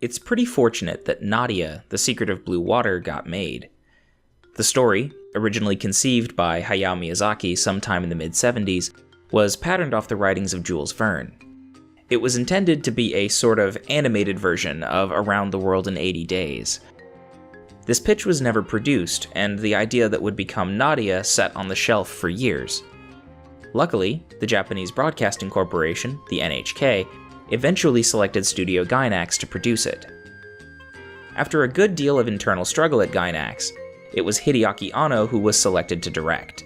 It's pretty fortunate that Nadia, The Secret of Blue Water got made. The story, originally conceived by Hayao Miyazaki sometime in the mid-70s, was patterned off the writings of Jules Verne. It was intended to be a sort of animated version of Around the World in 80 Days. This pitch was never produced, and the idea that would become Nadia sat on the shelf for years. Luckily, the Japanese Broadcasting Corporation, the NHK, eventually selected Studio Gainax to produce it. After a good deal of internal struggle at Gainax, it was Hideaki Anno who was selected to direct.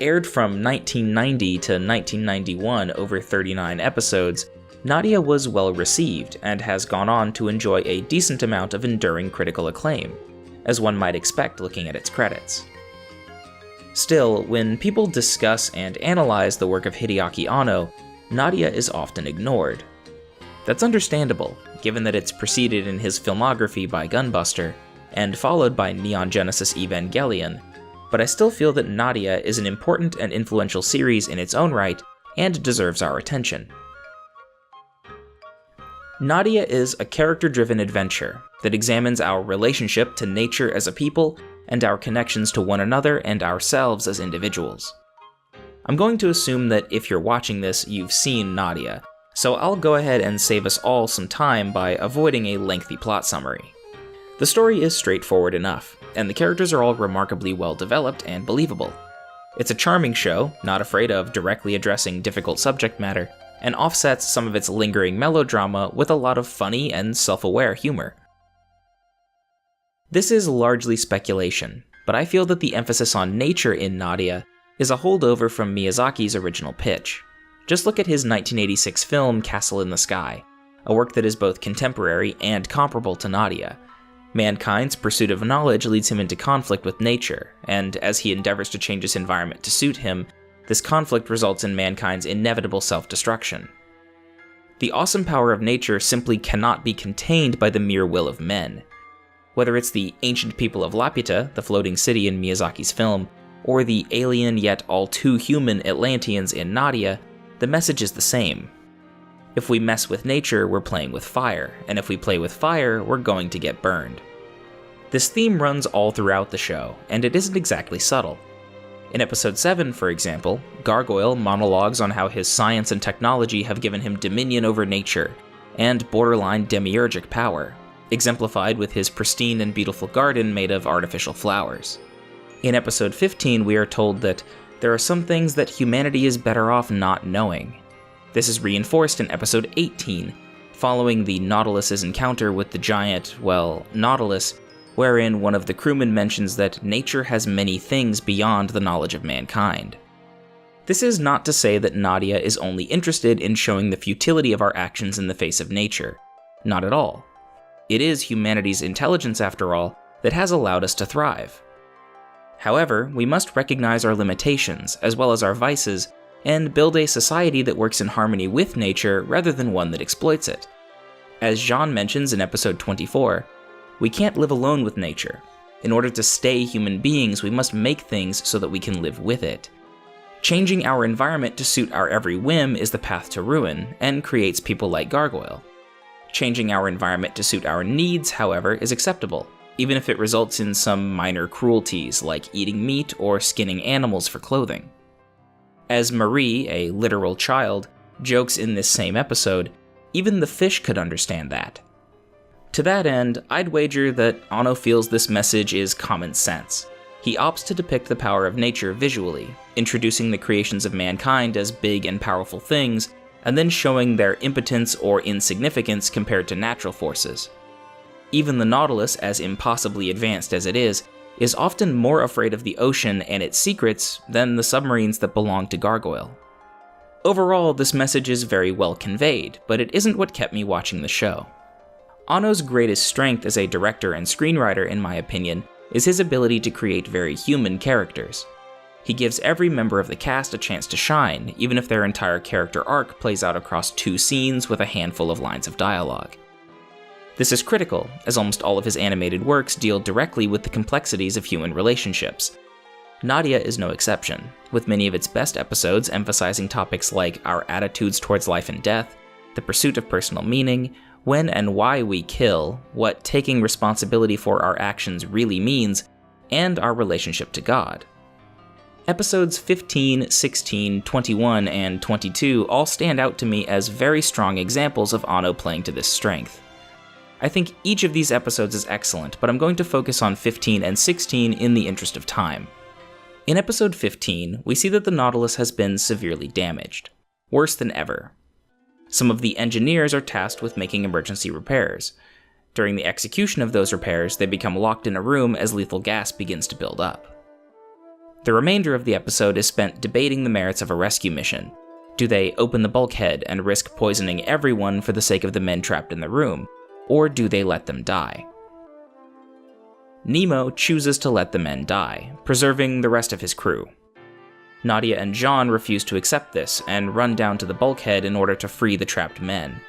Aired from 1990 to 1991 over 39 episodes, Nadia was well received and has gone on to enjoy a decent amount of enduring critical acclaim, as one might expect looking at its credits. Still, when people discuss and analyze the work of Hideaki Anno, Nadia is often ignored. That's understandable, given that it's preceded in his filmography by Gunbuster, and followed by Neon Genesis Evangelion, but I still feel that Nadia is an important and influential series in its own right, and deserves our attention. Nadia is a character-driven adventure that examines our relationship to nature as a people, and our connections to one another and ourselves as individuals. I'm going to assume that if you're watching this, you've seen Nadia, so I'll go ahead and save us all some time by avoiding a lengthy plot summary. The story is straightforward enough, and the characters are all remarkably well developed and believable. It's a charming show, not afraid of directly addressing difficult subject matter, and offsets some of its lingering melodrama with a lot of funny and self-aware humor. This is largely speculation, but I feel that the emphasis on nature in Nadia is a holdover from Miyazaki's original pitch. Just look at his 1986 film Castle in the Sky, a work that is both contemporary and comparable to Nadia. Mankind's pursuit of knowledge leads him into conflict with nature, and as he endeavors to change his environment to suit him, this conflict results in mankind's inevitable self-destruction. The awesome power of nature simply cannot be contained by the mere will of men. Whether it's the ancient people of Laputa, the floating city in Miyazaki's film, or the alien yet all too human Atlanteans in Nadia, the message is the same. If we mess with nature, we're playing with fire, and if we play with fire, we're going to get burned. This theme runs all throughout the show, and it isn't exactly subtle. In episode 7, for example, Gargoyle monologues on how his science and technology have given him dominion over nature, and borderline demiurgic power, exemplified with his pristine and beautiful garden made of artificial flowers. In episode 15, we are told that there are some things that humanity is better off not knowing. This is reinforced in episode 18, following the Nautilus's encounter with the giant, Nautilus, wherein one of the crewmen mentions that nature has many things beyond the knowledge of mankind. This is not to say that Nadia is only interested in showing the futility of our actions in the face of nature. Not at all. It is humanity's intelligence, after all, that has allowed us to thrive. However, we must recognize our limitations, as well as our vices, and build a society that works in harmony with nature rather than one that exploits it. As Jean mentions in episode 24, we can't live alone with nature. In order to stay human beings, we must make things so that we can live with it. Changing our environment to suit our every whim is the path to ruin, and creates people like Gargoyle. Changing our environment to suit our needs, however, is acceptable, even if it results in some minor cruelties like eating meat or skinning animals for clothing. As Marie, a literal child, jokes in this same episode, even the fish could understand that. To that end, I'd wager that Anno feels this message is common sense. He opts to depict the power of nature visually, introducing the creations of mankind as big and powerful things, and then showing their impotence or insignificance compared to natural forces. Even the Nautilus, as impossibly advanced as it is often more afraid of the ocean and its secrets than the submarines that belong to Gargoyle. Overall, this message is very well conveyed, but it isn't what kept me watching the show. Anno's greatest strength as a director and screenwriter, in my opinion, is his ability to create very human characters. He gives every member of the cast a chance to shine, even if their entire character arc plays out across 2 scenes with a handful of lines of dialogue. This is critical, as almost all of his animated works deal directly with the complexities of human relationships. Nadia is no exception, with many of its best episodes emphasizing topics like our attitudes towards life and death, the pursuit of personal meaning, when and why we kill, what taking responsibility for our actions really means, and our relationship to God. Episodes 15, 16, 21, and 22 all stand out to me as very strong examples of Anno playing to this strength. I think each of these episodes is excellent, but I'm going to focus on 15 and 16 in the interest of time. In episode 15, we see that the Nautilus has been severely damaged. Worse than ever. Some of the engineers are tasked with making emergency repairs. During the execution of those repairs, they become locked in a room as lethal gas begins to build up. The remainder of the episode is spent debating the merits of a rescue mission. Do they open the bulkhead and risk poisoning everyone for the sake of the men trapped in the room, or do they let them die? Nemo chooses to let the men die, preserving the rest of his crew. Nadia and Jean refuse to accept this and run down to the bulkhead in order to free the trapped men.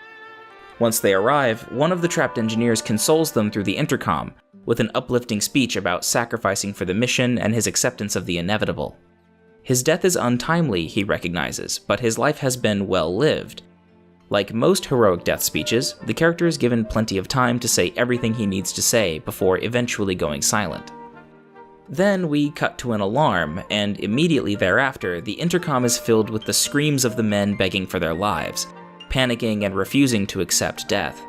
Once they arrive, one of the trapped engineers consoles them through the intercom, with an uplifting speech about sacrificing for the mission and his acceptance of the inevitable. His death is untimely, he recognizes, but his life has been well lived. Like most heroic death speeches, the character is given plenty of time to say everything he needs to say before eventually going silent. Then we cut to an alarm, and immediately thereafter, the intercom is filled with the screams of the men begging for their lives, panicking and refusing to accept death.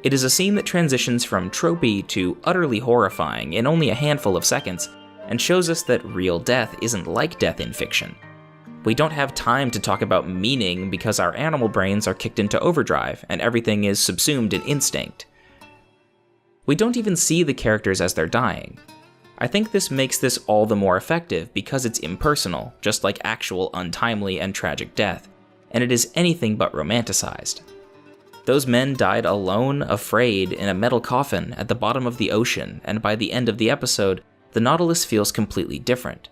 It is a scene that transitions from tropey to utterly horrifying in only a handful of seconds, and shows us that real death isn't like death in fiction. We don't have time to talk about meaning because our animal brains are kicked into overdrive, and everything is subsumed in instinct. We don't even see the characters as they're dying. I think this makes this all the more effective because it's impersonal, just like actual untimely and tragic death, and it is anything but romanticized. Those men died alone, afraid, in a metal coffin at the bottom of the ocean, and by the end of the episode, the Nautilus feels completely different.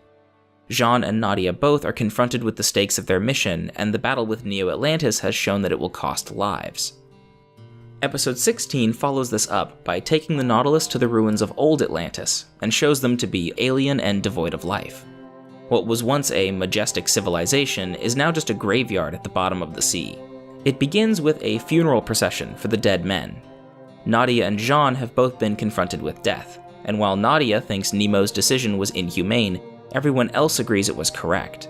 Jean and Nadia both are confronted with the stakes of their mission, and the battle with Neo Atlantis has shown that it will cost lives. Episode 16 follows this up by taking the Nautilus to the ruins of old Atlantis, and shows them to be alien and devoid of life. What was once a majestic civilization is now just a graveyard at the bottom of the sea. It begins with a funeral procession for the dead men. Nadia and Jean have both been confronted with death, and while Nadia thinks Nemo's decision was inhumane, everyone else agrees it was correct.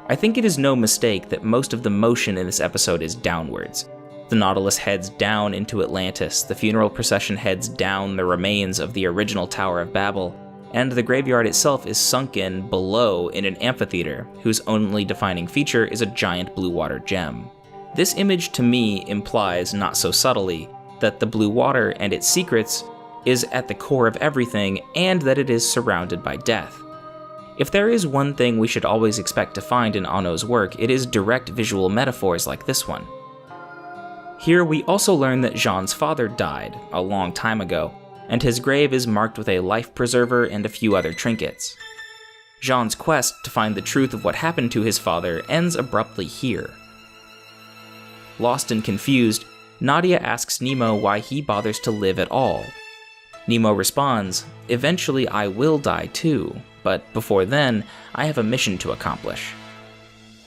I think it is no mistake that most of the motion in this episode is downwards. The Nautilus heads down into Atlantis, the funeral procession heads down the remains of the original Tower of Babel, and the graveyard itself is sunken below in an amphitheater, whose only defining feature is a giant blue water gem. This image to me implies, not so subtly, that the blue water and its secrets is at the core of everything, and that it is surrounded by death. If there is one thing we should always expect to find in Anno's work, it is direct visual metaphors like this one. Here we also learn that Jean's father died a long time ago, and his grave is marked with a life preserver and a few other trinkets. Jean's quest to find the truth of what happened to his father ends abruptly here. Lost and confused, Nadia asks Nemo why he bothers to live at all. Nemo responds, "Eventually I will die too, but before then, I have a mission to accomplish."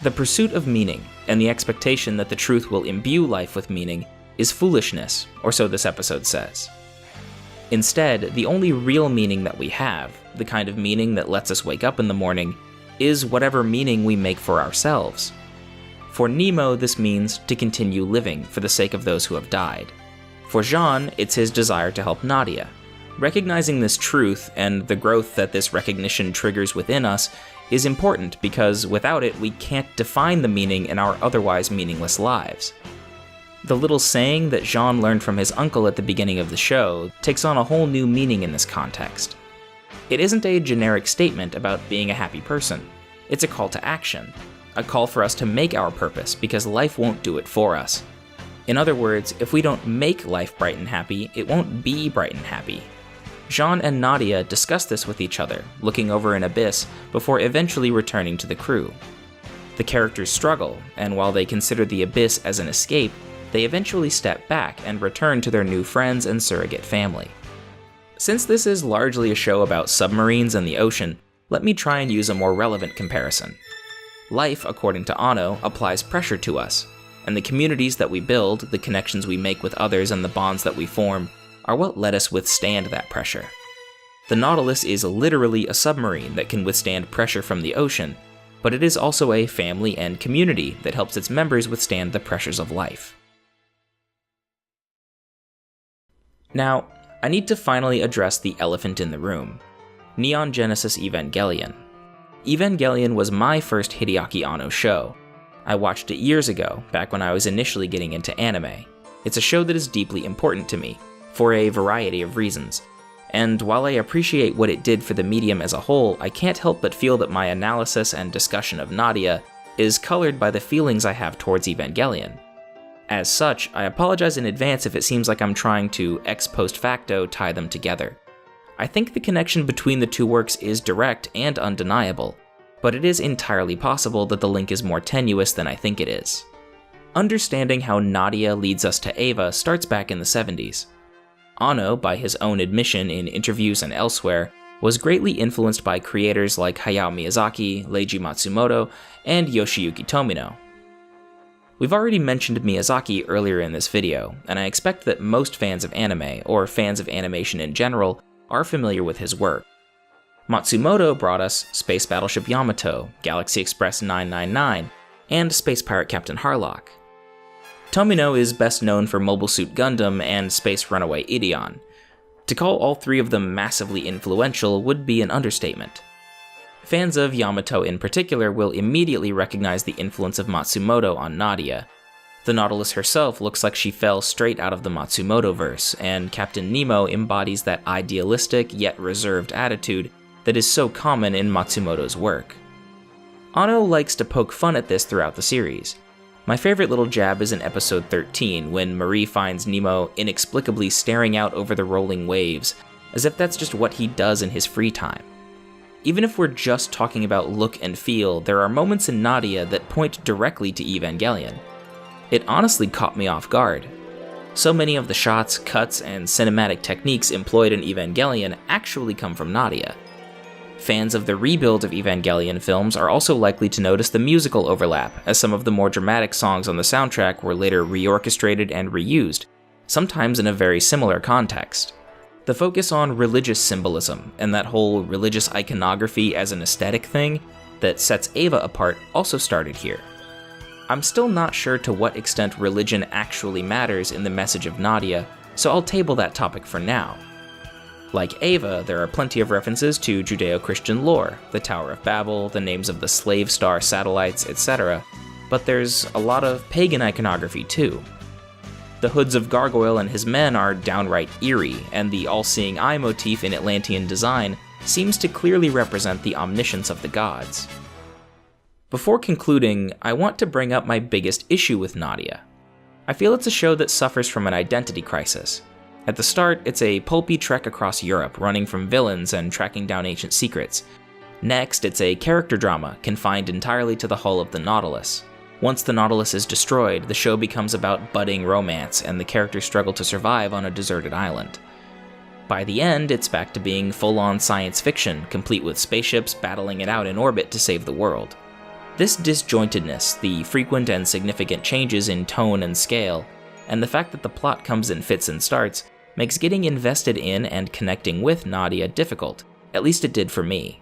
The pursuit of meaning, and the expectation that the truth will imbue life with meaning, is foolishness, or so this episode says. Instead, the only real meaning that we have, the kind of meaning that lets us wake up in the morning, is whatever meaning we make for ourselves. For Nemo, this means to continue living for the sake of those who have died. For Jean, it's his desire to help Nadia. Recognizing this truth, and the growth that this recognition triggers within us, is important because without it, we can't define the meaning in our otherwise meaningless lives. The little saying that Jean learned from his uncle at the beginning of the show takes on a whole new meaning in this context. It isn't a generic statement about being a happy person. It's a call to action, a call for us to make our purpose because life won't do it for us. In other words, if we don't make life bright and happy, it won't be bright and happy. Jean and Nadia discuss this with each other, looking over an abyss before eventually returning to the crew. The characters struggle, and while they consider the abyss as an escape, they eventually step back and return to their new friends and surrogate family. Since this is largely a show about submarines and the ocean, let me try and use a more relevant comparison. Life, according to Anno, applies pressure to us, and the communities that we build, the connections we make with others, and the bonds that we form are what let us withstand that pressure. The Nautilus is literally a submarine that can withstand pressure from the ocean, but it is also a family and community that helps its members withstand the pressures of life. Now, I need to finally address the elephant in the room: Neon Genesis Evangelion. Evangelion was my first Hideaki Anno show. I watched it years ago, back when I was initially getting into anime. It's a show that is deeply important to me, for a variety of reasons. And while I appreciate what it did for the medium as a whole, I can't help but feel that my analysis and discussion of Nadia is colored by the feelings I have towards Evangelion. As such, I apologize in advance if it seems like I'm trying to ex post facto tie them together. I think the connection between the two works is direct and undeniable, but it is entirely possible that the link is more tenuous than I think it is. Understanding how Nadia leads us to Eva starts back in the 70s. Anno, by his own admission in interviews and elsewhere, was greatly influenced by creators like Hayao Miyazaki, Leiji Matsumoto, and Yoshiyuki Tomino. We've already mentioned Miyazaki earlier in this video, and I expect that most fans of anime, or fans of animation in general, are familiar with his work. Matsumoto brought us Space Battleship Yamato, Galaxy Express 999, and Space Pirate Captain Harlock. Tomino is best known for Mobile Suit Gundam and Space Runaway Ideon. To call all three of them massively influential would be an understatement. Fans of Yamato in particular will immediately recognize the influence of Matsumoto on Nadia. The Nautilus herself looks like she fell straight out of the Matsumoto-verse, and Captain Nemo embodies that idealistic yet reserved attitude that is so common in Matsumoto's work. Anno likes to poke fun at this throughout the series. My favorite little jab is in episode 13, when Marie finds Nemo inexplicably staring out over the rolling waves, as if that's just what he does in his free time. Even if we're just talking about look and feel, there are moments in Nadia that point directly to Evangelion. It honestly caught me off guard. So many of the shots, cuts, and cinematic techniques employed in Evangelion actually come from Nadia. Fans of the rebuild of Evangelion films are also likely to notice the musical overlap, as some of the more dramatic songs on the soundtrack were later reorchestrated and reused, sometimes in a very similar context. The focus on religious symbolism, and that whole religious iconography as an aesthetic thing that sets Eva apart also started here. I'm still not sure to what extent religion actually matters in the message of Nadia, so I'll table that topic for now. Like Eva, there are plenty of references to Judeo-Christian lore, the Tower of Babel, the names of the slave star satellites, etc., but there's a lot of pagan iconography too. The hoods of Gargoyle and his men are downright eerie, and the all-seeing eye motif in Atlantean design seems to clearly represent the omniscience of the gods. Before concluding, I want to bring up my biggest issue with Nadia. I feel it's a show that suffers from an identity crisis. At the start, it's a pulpy trek across Europe, running from villains and tracking down ancient secrets. Next, it's a character drama, confined entirely to the hull of the Nautilus. Once the Nautilus is destroyed, the show becomes about budding romance, and the characters struggle to survive on a deserted island. By the end, it's back to being full-on science fiction, complete with spaceships battling it out in orbit to save the world. This disjointedness, the frequent and significant changes in tone and scale, and the fact that the plot comes in fits and starts, makes getting invested in and connecting with Nadia difficult, at least it did for me.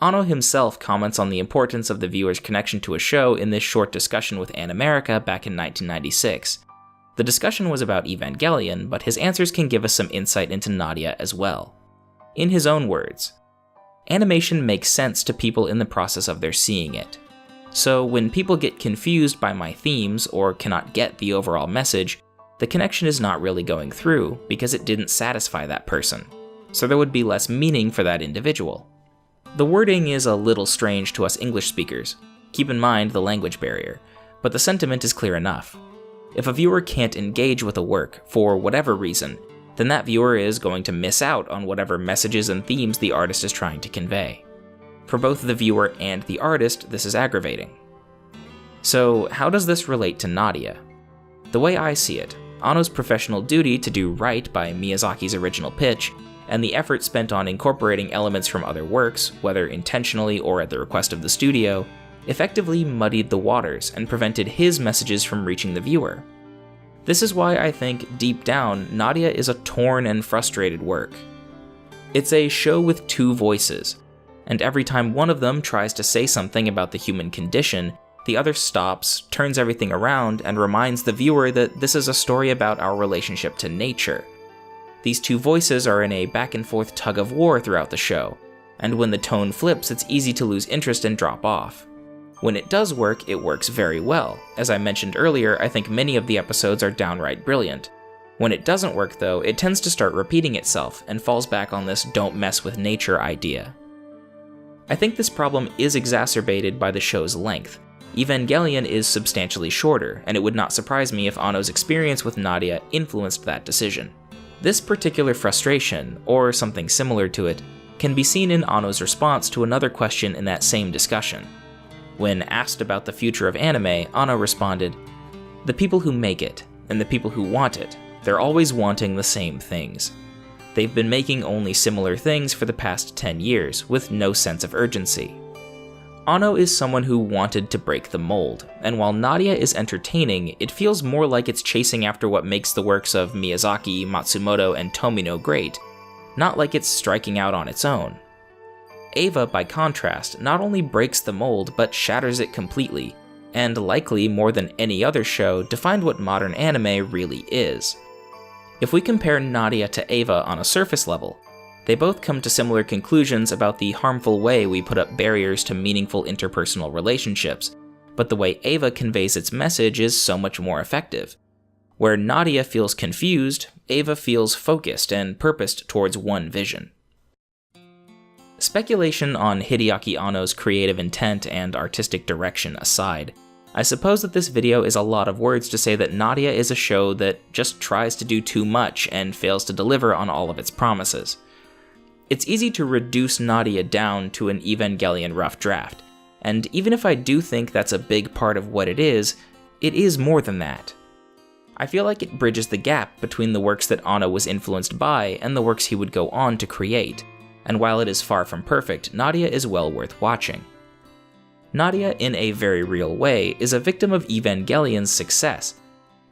Anno himself comments on the importance of the viewer's connection to a show in this short discussion with Animerica back in 1996. The discussion was about Evangelion, but his answers can give us some insight into Nadia as well. In his own words, "Animation makes sense to people in the process of their seeing it. So when people get confused by my themes or cannot get the overall message, the connection is not really going through because it didn't satisfy that person, so there would be less meaning for that individual." The wording is a little strange to us English speakers. Keep in mind the language barrier, but the sentiment is clear enough. If a viewer can't engage with a work for whatever reason, then that viewer is going to miss out on whatever messages and themes the artist is trying to convey. For both the viewer and the artist, this is aggravating. So how does this relate to Nadia? The way I see it, Anno's professional duty to do right by Miyazaki's original pitch, and the effort spent on incorporating elements from other works, whether intentionally or at the request of the studio, effectively muddied the waters and prevented his messages from reaching the viewer. This is why I think, deep down, Nadia is a torn and frustrated work. It's a show with two voices, and every time one of them tries to say something about the human condition, the other stops, turns everything around, and reminds the viewer that this is a story about our relationship to nature. These two voices are in a back-and-forth tug-of-war throughout the show, and when the tone flips, it's easy to lose interest and drop off. When it does work, it works very well. As I mentioned earlier, I think many of the episodes are downright brilliant. When it doesn't work though, it tends to start repeating itself, and falls back on this don't mess with nature idea. I think this problem is exacerbated by the show's length. Evangelion is substantially shorter, and it would not surprise me if Anno's experience with Nadia influenced that decision. This particular frustration, or something similar to it, can be seen in Anno's response to another question in that same discussion. When asked about the future of anime, Anno responded, "The people who make it, and the people who want it, they're always wanting the same things. They've been making only similar things for the past 10 years, with no sense of urgency." Anno is someone who wanted to break the mold, and while Nadia is entertaining, it feels more like it's chasing after what makes the works of Miyazaki, Matsumoto, and Tomino great, not like it's striking out on its own. Eva, by contrast, not only breaks the mold, but shatters it completely, and likely more than any other show, defined what modern anime really is. If we compare Nadia to Eva on a surface level, they both come to similar conclusions about the harmful way we put up barriers to meaningful interpersonal relationships, but the way Eva conveys its message is so much more effective. Where Nadia feels confused, Eva feels focused and purposed towards one vision. Speculation on Hideaki Anno's creative intent and artistic direction aside, I suppose that this video is a lot of words to say that Nadia is a show that just tries to do too much and fails to deliver on all of its promises. It's easy to reduce Nadia down to an Evangelion rough draft, and even if I do think that's a big part of what it is more than that. I feel like it bridges the gap between the works that Anno was influenced by and the works he would go on to create, and while it is far from perfect, Nadia is well worth watching. Nadia, in a very real way, is a victim of Evangelion's success,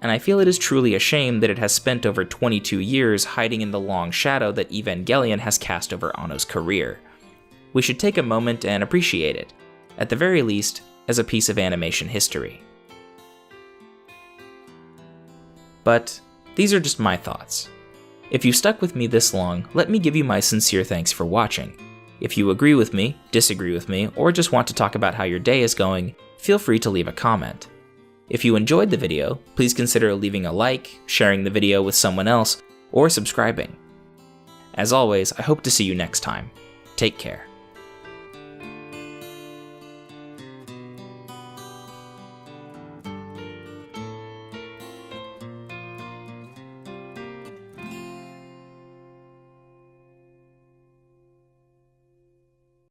and I feel it is truly a shame that it has spent over 22 years hiding in the long shadow that Evangelion has cast over Anno's career. We should take a moment and appreciate it, at the very least, as a piece of animation history. But these are just my thoughts. If you stuck with me this long, let me give you my sincere thanks for watching. If you agree with me, disagree with me, or just want to talk about how your day is going, feel free to leave a comment. If you enjoyed the video, please consider leaving a like, sharing the video with someone else, or subscribing. As always, I hope to see you next time. Take care.